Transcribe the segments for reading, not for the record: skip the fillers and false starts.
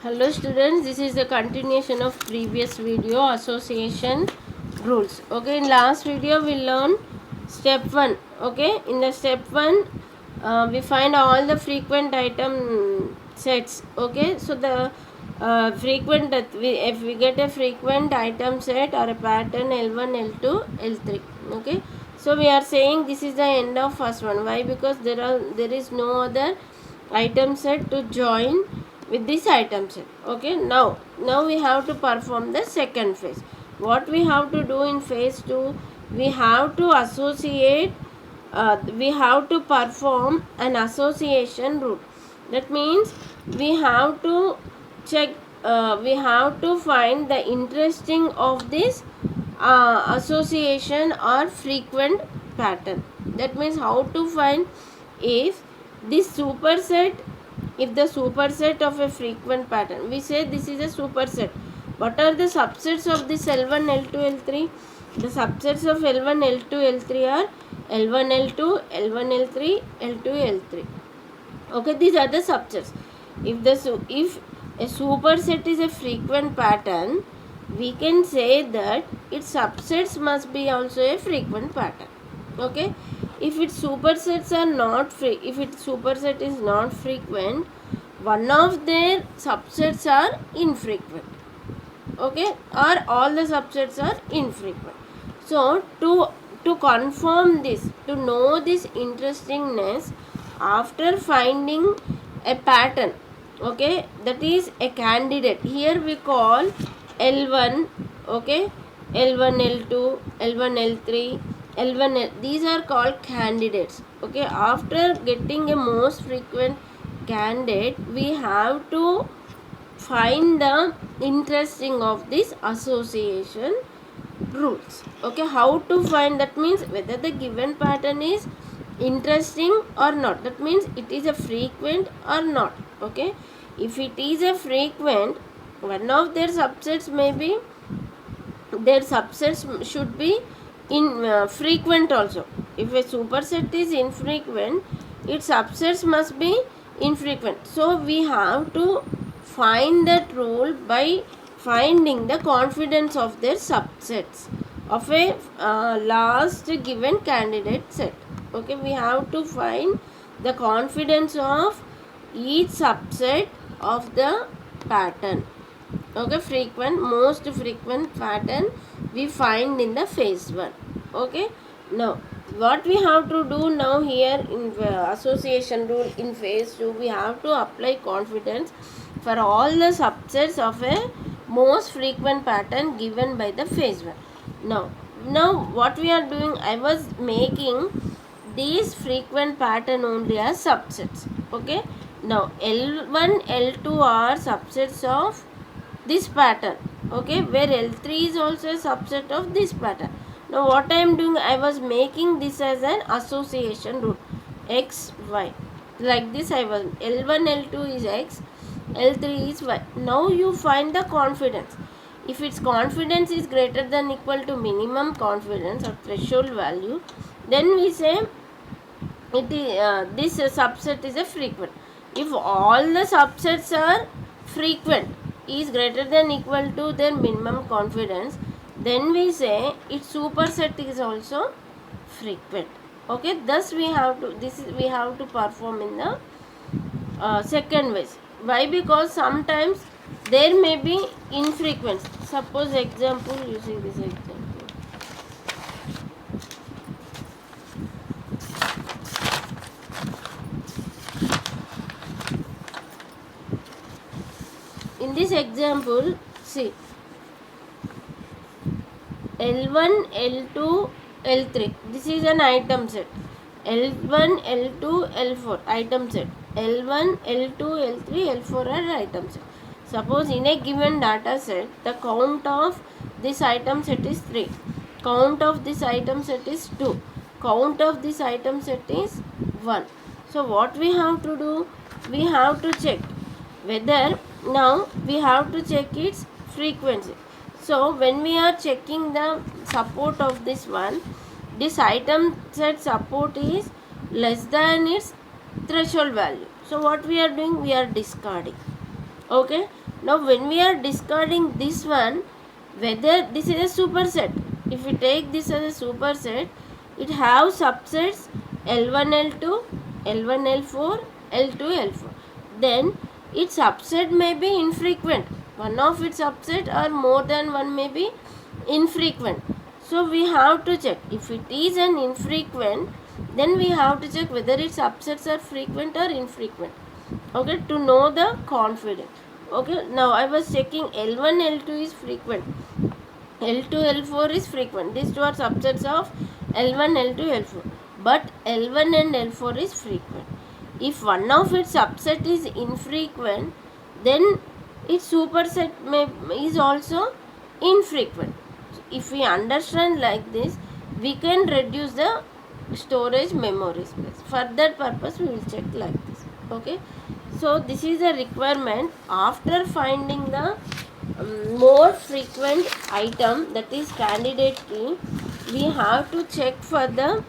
Hello students, this is the continuation of previous video, association rules. Okay, in last video we learned step 1. Okay, in the step 1 we find all the frequent item sets. Okay, so the frequent if we get a frequent item set or a pattern L1, L2, L3. Okay, so we are saying this is the end of first one. Why? Because there is no other item set to join with this item set. Okay, now we have to perform the second phase. What we have to do in phase 2, we have to associate, we have to perform an association rule. That means we have to check, we have to find the interesting of this association or frequent pattern. That means how to find if this superset, if the superset of a frequent pattern, we say this is a superset. What are the subsets of this L1, L2, L3? The subsets of L1, L2, L3 are L1, L2, L1, L3, L2, L3. Okay, these are the subsets. If a superset is a frequent pattern, we can say that its subsets must be also a frequent pattern. Okay, if its supersets are not free, if its superset is not frequent, one of their subsets are infrequent. Okay, or all the subsets are infrequent. So to confirm this, to know this interestingness, after finding a pattern, okay, that is a candidate, here we call L1, okay, L1, L2, L1, L3, L1, these are called candidates. Okay, after getting a most frequent candidate, we have to find the interesting of this association rules. Okay, how to find, that means whether the given pattern is interesting or not, that means it is a frequent or not. Okay, if it is a frequent, one of their subsets may be, their subsets should be in frequent also. If a superset is infrequent, its subsets must be infrequent. So we have to find that rule by finding the confidence of their subsets of a last given candidate set. Okay, we have to find the confidence of each subset of the pattern. Okay, most frequent pattern we find in the phase 1. Okay, now what we have to do now here in association rule in phase 2, we have to apply confidence for all the subsets of a most frequent pattern given by the phase 1. Now what we are doing, I was making these frequent pattern only as subsets. Okay, now L1, L2 are subsets of this pattern. Okay, where L3 is also a subset of this pattern. Now what I am doing, I was making this as an association rule, x, y. Like this I was, L1, L2 is x, L3 is y. Now you find the confidence. If its confidence is greater than equal to minimum confidence or threshold value, then we say it is, this subset is a frequent. If all the subsets are frequent, is greater than equal to their minimum confidence, then we say its superset is also frequent. Okay, thus we have to, this is, we have to perform in the second ways. Why? Because sometimes there may be infrequent. Suppose example, using this example, in this example, see, L1, L2, L3, this is an item set. L1, L2, L4 item set. L1, L2, L3, L4 are item set. Suppose in a given data set, the count of this item set is 3. Count of this item set is 2. Count of this item set is 1. So what we have to do? We have to check whether, now we have to check its frequency. So when we are checking the support of this one, this item set support is less than its threshold value. So what we are doing? We are discarding. Okay, now when we are discarding this one, whether this is a superset, if we take this as a superset, it have subsets L1 L2, L1 L4, L2 L4. Then its subset may be infrequent. One of its subset or more than one may be infrequent. So we have to check. If it is an infrequent, then we have to check whether its subsets are frequent or infrequent. Okay, to know the confidence. Okay, now I was checking L1 L2 is frequent, L2 L4 is frequent. These two are subsets of L1 L2 L4, but L1 and L4 is frequent. If one of its subset is infrequent, then its superset is also infrequent. So if we understand like this, we can reduce the storage memory space. For that purpose, we will check like this. Okay, so this is a requirement after finding the more frequent item, that is candidate key. We have to check for the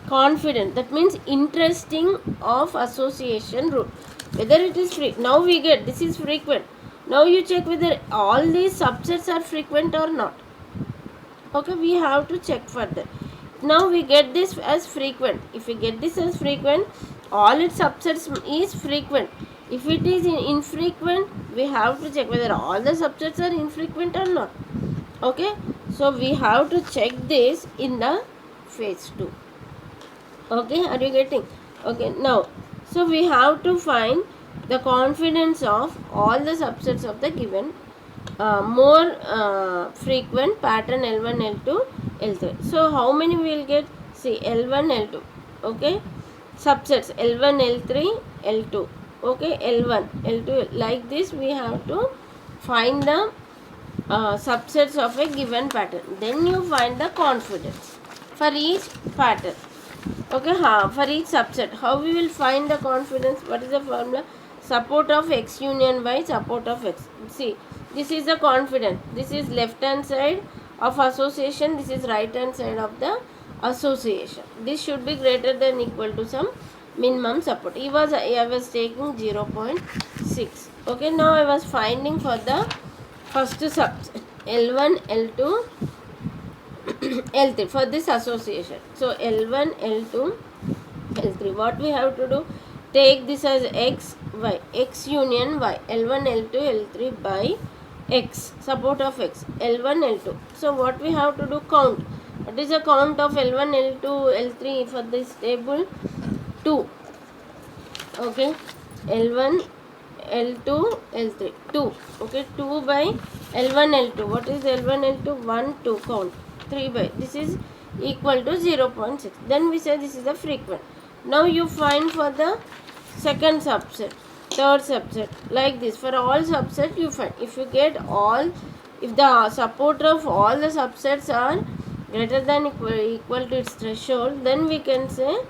confident, that means interesting of association rule, whether it is free. Now we get this is frequent. Now you check whether all these subsets are frequent or not. Okay, we have to check further. Now we get this as frequent. If we get this as frequent, all its subsets is frequent. If it is infrequent, we have to check whether all the subsets are infrequent or not. Okay, so we have to check this in the phase 2. Okay, are you getting? Okay, now so we have to find the confidence of all the subsets of the given more frequent pattern L1 L2 L3. So how many we will get? See, L1 L2, okay, subsets L1 L3 L2, okay, L1 L2, like this we have to find the subsets of a given pattern. Then you find the confidence for each pattern. Okay, for each subset, how we will find the confidence? What is the formula? Support of X union by support of X. See, this is the confidence. This is left hand side of association. This is right hand side of the association. This should be greater than equal to some minimum support. I was taking 0.6. Okay, now I was finding for the first subset L1, L2, L3 for this association. So L1, L2, L3. What we have to do? Take this as X, Y, X union Y, L1, L2, L3 by X, support of X, L1, L2. So what we have to do? Count. What is the count of L1, L2, L3 for this table? 2. Okay, L1, L2, L3, 2. Okay, 2 by L1, L2. What is L1, L2? 1, 2. Count. 3 by. This is equal to 0.6. Then we say this is the frequent. Now you find for the second subset, third subset, like this. For all subsets you find. If you get all, if the support of all the subsets are greater than equal to its threshold, then we can say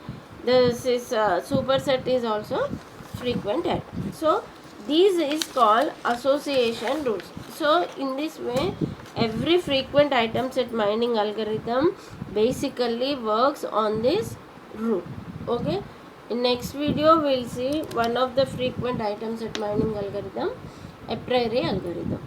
this is superset is also frequent item. So this is called association rules. So in this way, every frequent item set mining algorithm basically works on this rule. Okay, in next video we will see one of the frequent item set mining algorithm, a priori algorithm.